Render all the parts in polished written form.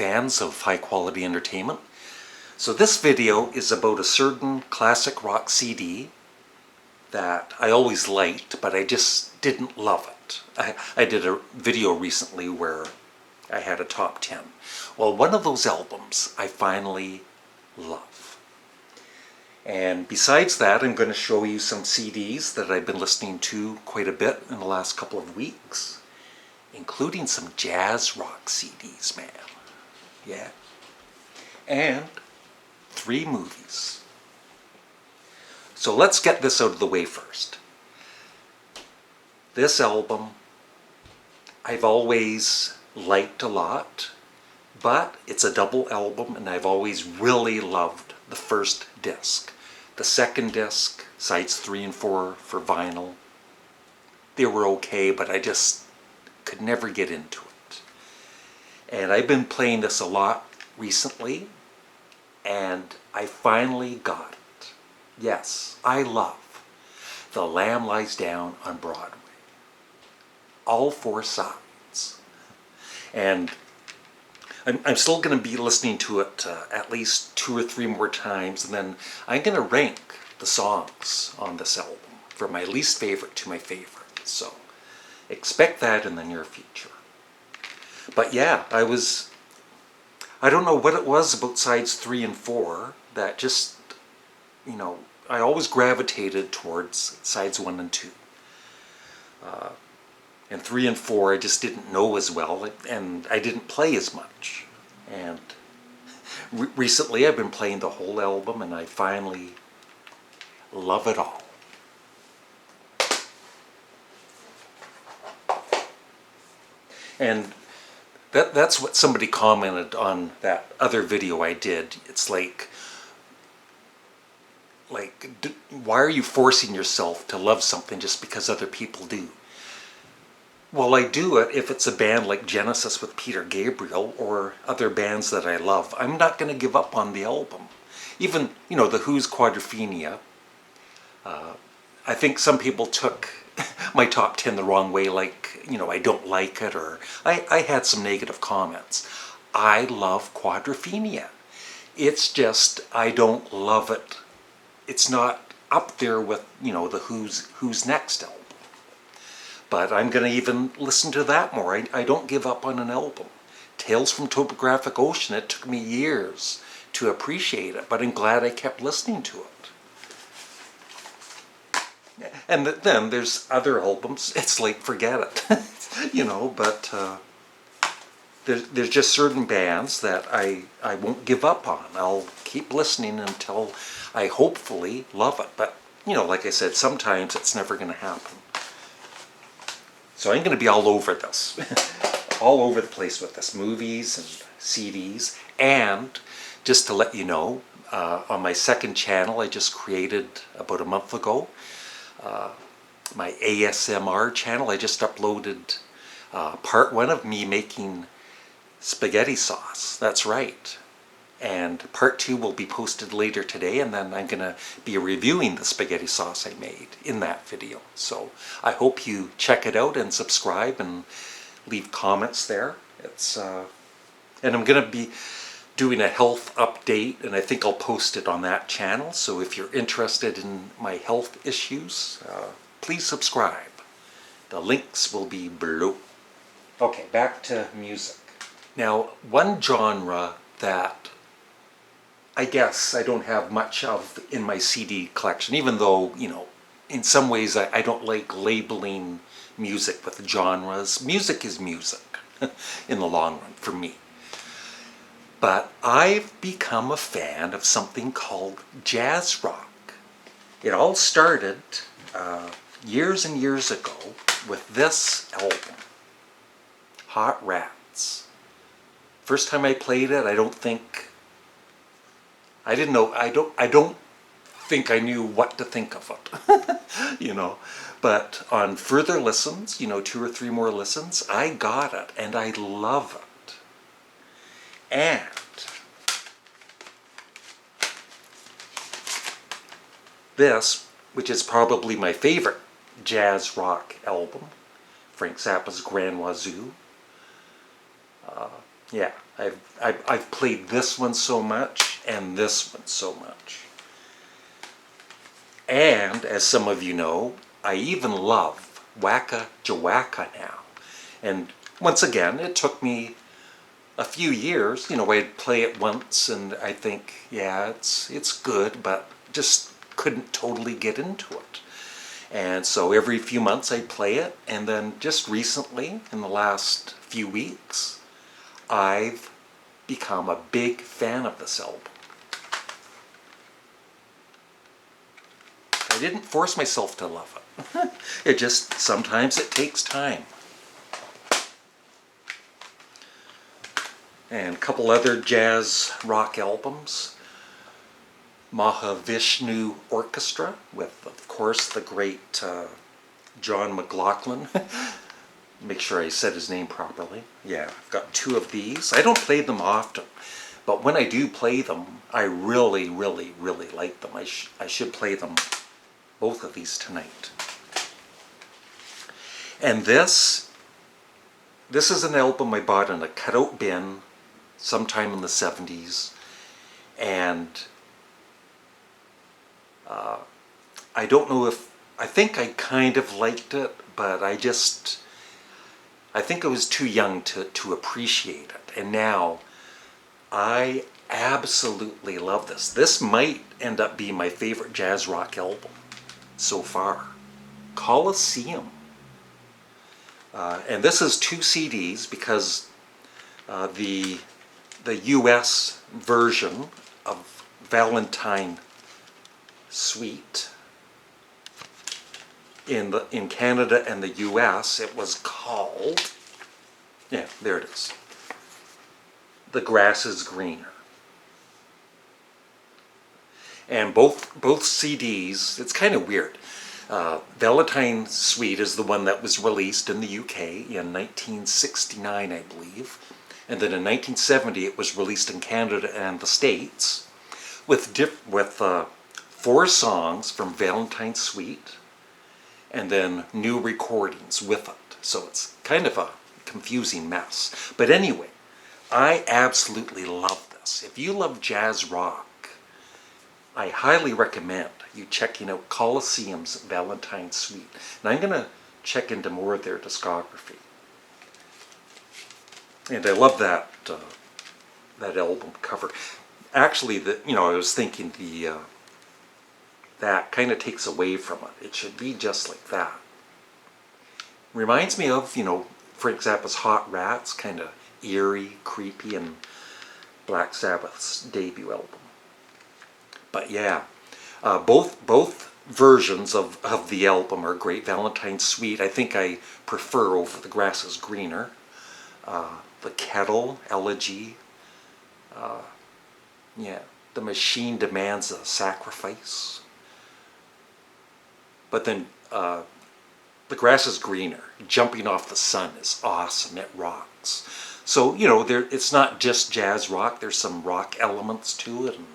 fans of high quality entertainment. So this video is about a certain classic rock CD that I always liked, but I just didn't love it. I did a video recently where I had a top 10. Well, one of those albums I finally love. And besides that, I'm going to show you some CDs that I've been listening to quite a bit in the last couple of weeks, including some jazz rock CDs, man. Yeah. And 3 movies. So let's get this out of the way first. This album I've always liked a lot, but it's a double album and I've always really loved the first disc. The second disc, sides 3 and 4 for vinyl, they were okay, but I just could never get into it. And I've been playing this a lot recently, and I finally got it. Yes, I love The Lamb Lies Down on Broadway. All 4 sides. And I'm still going to be listening to it at least 2 or 3 more times, and then I'm going to rank the songs on this album from my least favorite to my favorite. So expect that in the near future. But yeah, I don't know what it was about sides 3 and 4 that just, I always gravitated towards sides 1 and 2. And 3 and 4 I just didn't know as well, and I didn't play as much. And recently I've been playing the whole album, and I finally love it all. And that's what somebody commented on that other video I did. It's like, why are you forcing yourself to love something just because other people do? Well, I do it if it's a band like Genesis with Peter Gabriel or other bands that I love. I'm not going to give up on the album. Even, The Who's Quadrophenia. I think some people took my top 10 the wrong way, like, I don't like it, or I had some negative comments. I love Quadrophenia. It's just, I don't love it. It's not up there with, the Who's Next album. But I'm going to even listen to that more. I don't give up on an album. Tales from Topographic Ocean, it took me years to appreciate it, but I'm glad I kept listening to it. And then there's other albums, it's like, forget it. But there's just certain bands that I won't give up on. I'll keep listening until I hopefully love it. But, like I said, sometimes it's never going to happen. So I'm going to be all over this, all over the place with this, movies and CDs. And just to let you know, on my second channel I just created about a month ago, my ASMR channel, I just uploaded part 1 of me making spaghetti sauce. That's right. And part 2 will be posted later today, and then I'm going to be reviewing the spaghetti sauce I made in that video. So I hope you check it out and subscribe and leave comments there. And I'm going to be doing a health update, and I think I'll post it on that channel. So if you're interested in my health issues, please subscribe. The links will be below. Okay, back to music. Now, one genre that I guess I don't have much of in my CD collection, even though, in some ways I don't like labeling music with genres. Music is music in the long run for me. But I've become a fan of something called jazz rock. It all started years and years ago with this album, Hot Rats. First time I played it, I don't think I knew what to think of it, But on further listens, 2 or 3 more listens, I got it, and I love it. And this, which is probably my favorite jazz rock album, Frank Zappa's Grand Wazoo. Yeah, I've played this one so much and this one so much. And as some of you know, I even love Waka Jawaka now. And once again, it took me a few years. I'd play it once and I think, yeah, it's good, but just couldn't totally get into it. And so every few months I'd play it, and then just recently, in the last few weeks, I've become a big fan of this album. I didn't force myself to love it. Sometimes it takes time. And a couple other jazz rock albums. Mahavishnu Orchestra with, of course, the great John McLaughlin. Make sure I said his name properly. Yeah, I've got two of these. I don't play them often, but when I do play them, I really, really, really like them. I should play them, both of these, tonight. And this is an album I bought in a cutout bin sometime in the 70s, and I don't know I think I kind of liked it, but I think I was too young to appreciate it. And now I absolutely love this. This might end up being my favorite jazz rock album so far. Coliseum. And this is 2 CDs because the US version of Valentine Suite in Canada and the US, it was called, yeah, there it is, The Grass is Greener. And both CDs, it's kind of weird. Valentine Suite is the one that was released in the UK in 1969, I believe. And then in 1970 it was released in Canada and the States with 4 songs from Valentine Suite and then new recordings with it. So it's kind of a confusing mess. But anyway, I absolutely love this. If you love jazz rock, I highly recommend you checking out Coliseum's Valentine Suite. And I'm going to check into more of their discography. And I love that album cover. Actually, I was thinking that kind of takes away from it. It should be just like that. Reminds me of, for example, Hot Rats, kind of eerie, creepy, and Black Sabbath's debut album. But yeah, both versions of the album are great. Valentine Suite, I think I prefer over The Grass is Greener. The Kettle, Elegy. Yeah, The Machine Demands a Sacrifice. But then The Grass is Greener, Jumping Off the Sun, is awesome. It rocks. So, it's not just jazz rock. There's some rock elements to it, and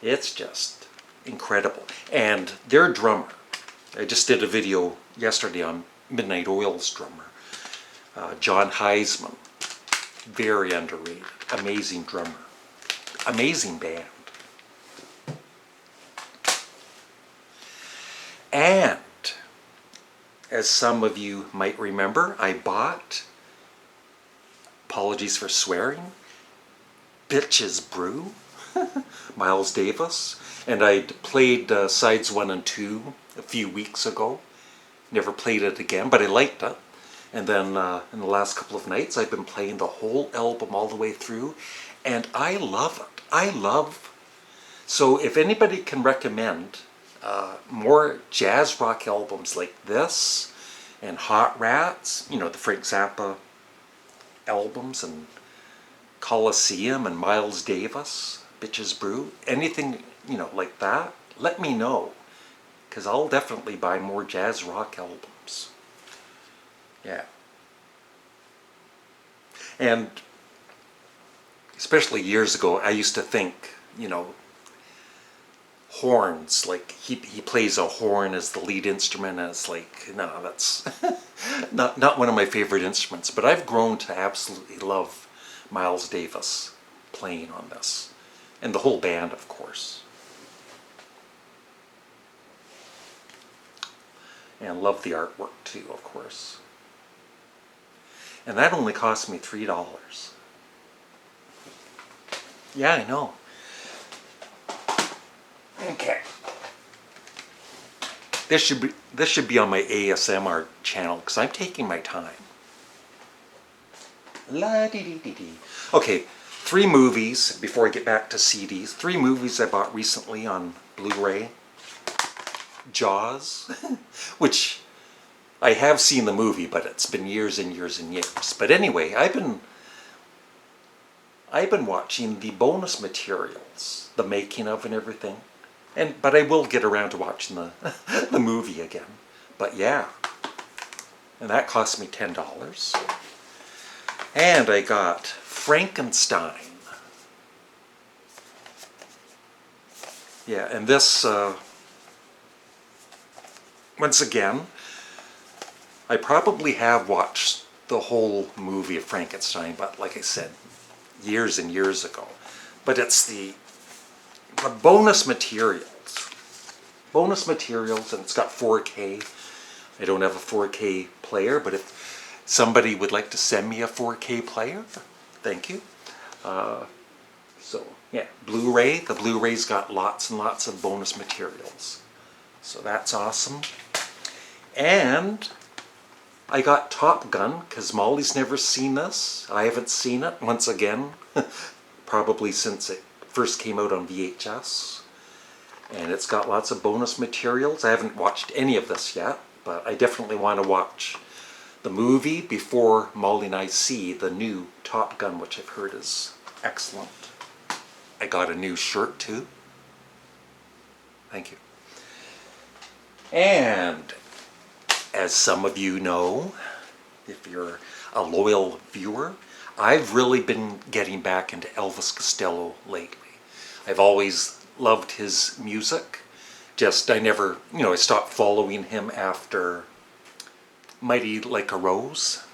it's just incredible. And their drummer, I just did a video yesterday on Midnight Oil's drummer, John Heisman. Very underrated. Amazing drummer. Amazing band. And, as some of you might remember, I bought, apologies for swearing, Bitches Brew, Miles Davis. And I played sides 1 and 2 a few weeks ago. Never played it again, but I liked it. And then in the last couple of nights, I've been playing the whole album all the way through. And I love it. So if anybody can recommend more jazz rock albums like this and Hot Rats, the Frank Zappa albums, and Coliseum and Miles Davis, Bitches Brew, anything, like that, let me know. Because I'll definitely buy more jazz rock albums. Yeah. And especially years ago, I used to think, horns, like he plays a horn as the lead instrument, and it's like, no, that's not one of my favorite instruments. But I've grown to absolutely love Miles Davis playing on this. And the whole band, of course. And love the artwork too, of course. And that only cost me $3. Yeah, I know. Okay. This should be on my ASMR channel because I'm taking my time. La-dee-dee-dee-dee. Okay, 3 movies before I get back to CDs. 3 movies I bought recently on Blu-ray. Jaws, which I have seen the movie, but it's been years and years and years. But anyway, I've been watching the bonus materials, the making of and everything. But I will get around to watching the the movie again. But yeah. And that cost me $10. And I got Frankenstein. Yeah, and this once again, I probably have watched the whole movie of Frankenstein, but like I said, years and years ago. But it's the bonus materials. Bonus materials, and it's got 4K. I don't have a 4K player, but if somebody would like to send me a 4K player, thank you. So, yeah, Blu-ray. The Blu-ray's got lots and lots of bonus materials. So that's awesome. And I got Top Gun, because Molly's never seen this. I haven't seen it, once again, probably since it first came out on VHS. And it's got lots of bonus materials. I haven't watched any of this yet, but I definitely want to watch the movie before Molly and I see the new Top Gun, which I've heard is excellent. I got a new shirt too. Thank you. And as some of you know, if you're a loyal viewer, I've really been getting back into Elvis Costello lately. I've always loved his music. Just, I never, I stopped following him after Mighty Like a Rose.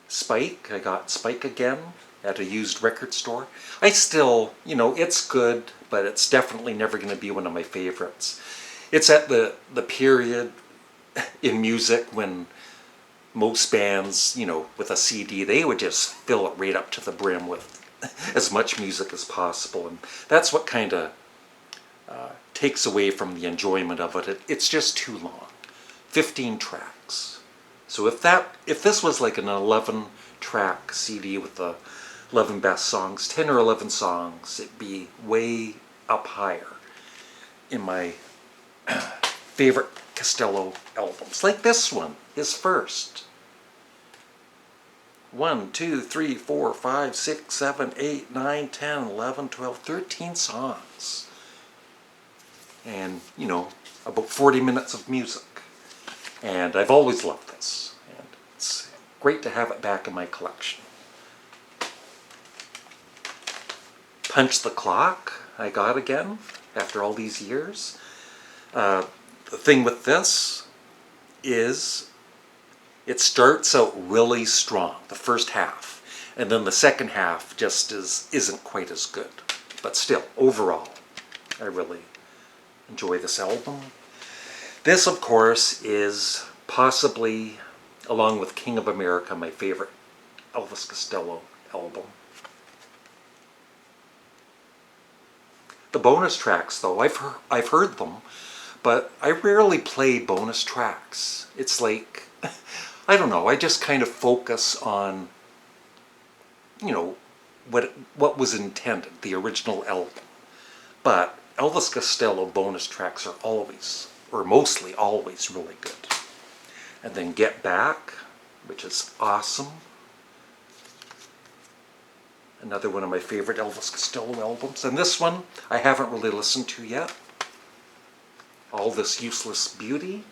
Spike, I got Spike again at a used record store. I still, it's good, but it's definitely never going to be one of my favorites. It's at the period in music when most bands, with a CD, they would just fill it right up to the brim with as much music as possible. And that's what kind of takes away from the enjoyment of it. It's just too long. 15 tracks. So if this was like an 11-track CD with the 11 best songs, 10 or 11 songs, it'd be way up higher in my favorite Costello albums. Like this one, his first. 1, 2, 3, 4, 5, 6, 7, 8, 9, 10, 11, 12, 13 songs. And, about 40 minutes of music. And I've always loved this. And it's great to have it back in my collection. Punch the Clock, I got again, after all these years. The thing with this is it starts out really strong, the first half, and then the second half just isn't quite as good. But still, overall, I really enjoy this album. This, of course, is possibly, along with King of America, my favorite Elvis Costello album. The bonus tracks, though, I've heard them, but I rarely play bonus tracks. It's like, I don't know, I just kind of focus on, what was intended, the original album. But Elvis Costello bonus tracks are always, or mostly always, really good. And then Get Back, which is awesome. Another one of my favorite Elvis Costello albums. And this one I haven't really listened to yet. All This Useless Beauty.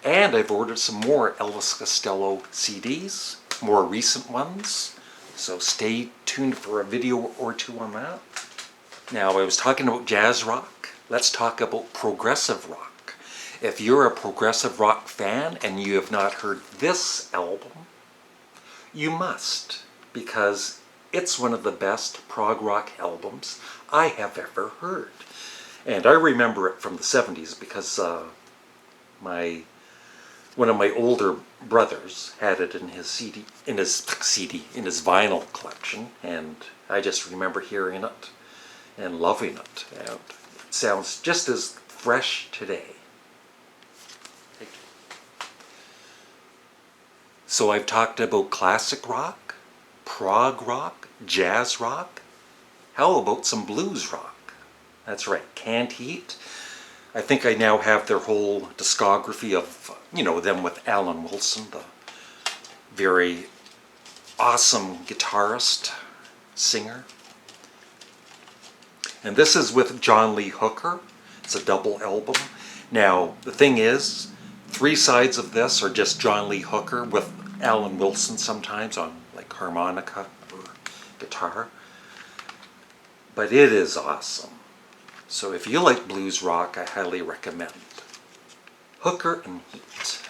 And I've ordered some more Elvis Costello CDs, more recent ones. So stay tuned for a video or two on that. Now, I was talking about jazz rock. Let's talk about progressive rock. If you're a progressive rock fan and you have not heard this album, you must. because it's one of the best prog rock albums I have ever heard. And I remember it from the 70s because one of my older brothers had it in his in his vinyl collection, and I just remember hearing it and loving it. And it sounds just as fresh today. So I've talked about classic rock, prog rock, jazz rock. How about some blues rock? That's right, Canned Heat. I think I now have their whole discography of, them with Alan Wilson, the very awesome guitarist, singer. And this is with John Lee Hooker. It's a double album. Now, the thing is, 3 sides of this are just John Lee Hooker with Alan Wilson sometimes on like harmonica or guitar. But it is awesome. So if you like blues rock, I highly recommend Hooker and Heat.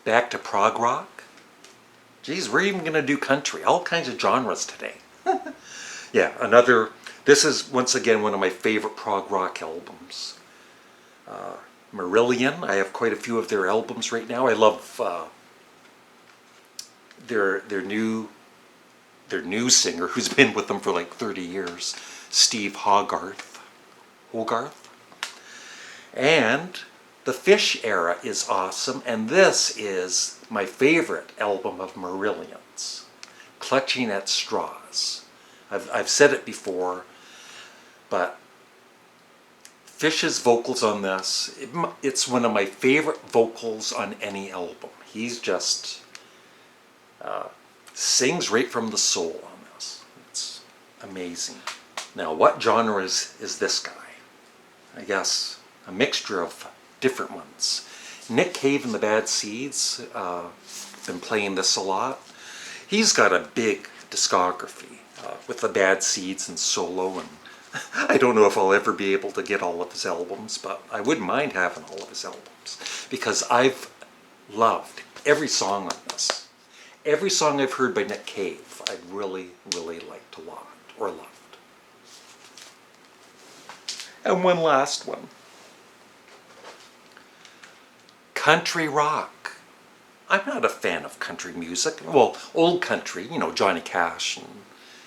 Back to prog rock. Geez, we're even going to do country. All kinds of genres today. Yeah, this is once again one of my favorite prog rock albums. Marillion, I have quite a few of their albums right now. I love their new singer, who's been with them for like 30 years, Steve Hogarth. And the Fish era is awesome, and this is my favorite album of Marillion's, Clutching at Straws. I've said it before, but Fish's vocals on this, it's one of my favorite vocals on any album. He's just sings right from the soul on this. It's amazing. Now, what genre is this guy? I guess a mixture of different ones. Nick Cave and the Bad Seeds, been playing this a lot. He's got a big discography with the Bad Seeds and solo, and I don't know if I'll ever be able to get all of his albums, but I wouldn't mind having all of his albums because I've loved every song on this. Every song I've heard by Nick Cave, I really, really liked a lot, or loved. And one last one. Country rock. I'm not a fan of country music. Well, old country, Johnny Cash and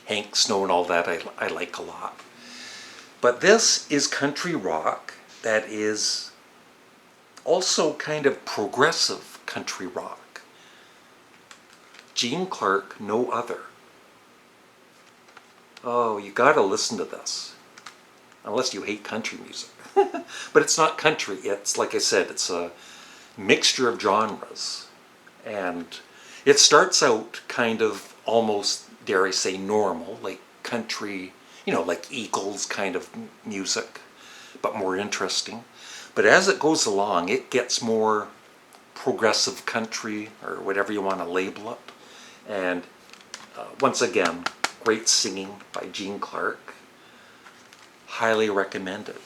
Hank Snow and all that, I like a lot. But this is country rock that is also kind of progressive country rock. Gene Clark, no other. Oh, you gotta listen to this. Unless you hate country music. But it's not country. It's, like I said, it's a mixture of genres. And it starts out kind of almost, dare I say, normal, like country, like Eagles kind of music, but more interesting. But as it goes along, it gets more progressive country, or whatever you want to label it. And once again, great singing by Gene Clark. Highly recommended.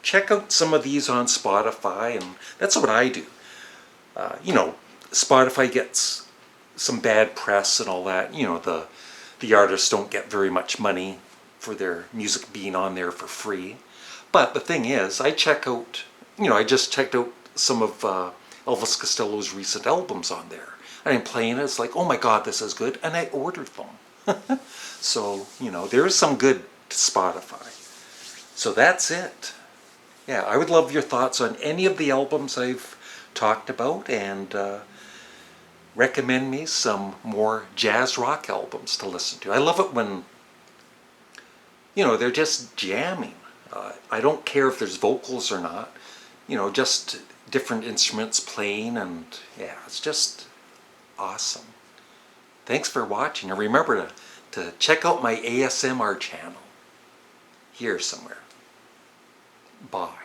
Check out some of these on Spotify, and that's what I do. Spotify gets some bad press and all that. The artists don't get very much money for their music being on there for free. But the thing is, I just checked out some of Elvis Costello's recent albums on there. And I'm playing it, it's like, oh my God, this is good, and I ordered them. So, there is some good to Spotify. So that's it. Yeah, I would love your thoughts on any of the albums I've talked about, and recommend me some more jazz rock albums to listen to. I love it when, they're just jamming. I don't care if there's vocals or not, just different instruments playing, and yeah, it's just awesome. Thanks for watching, and remember to check out my ASMR channel here somewhere. Bye.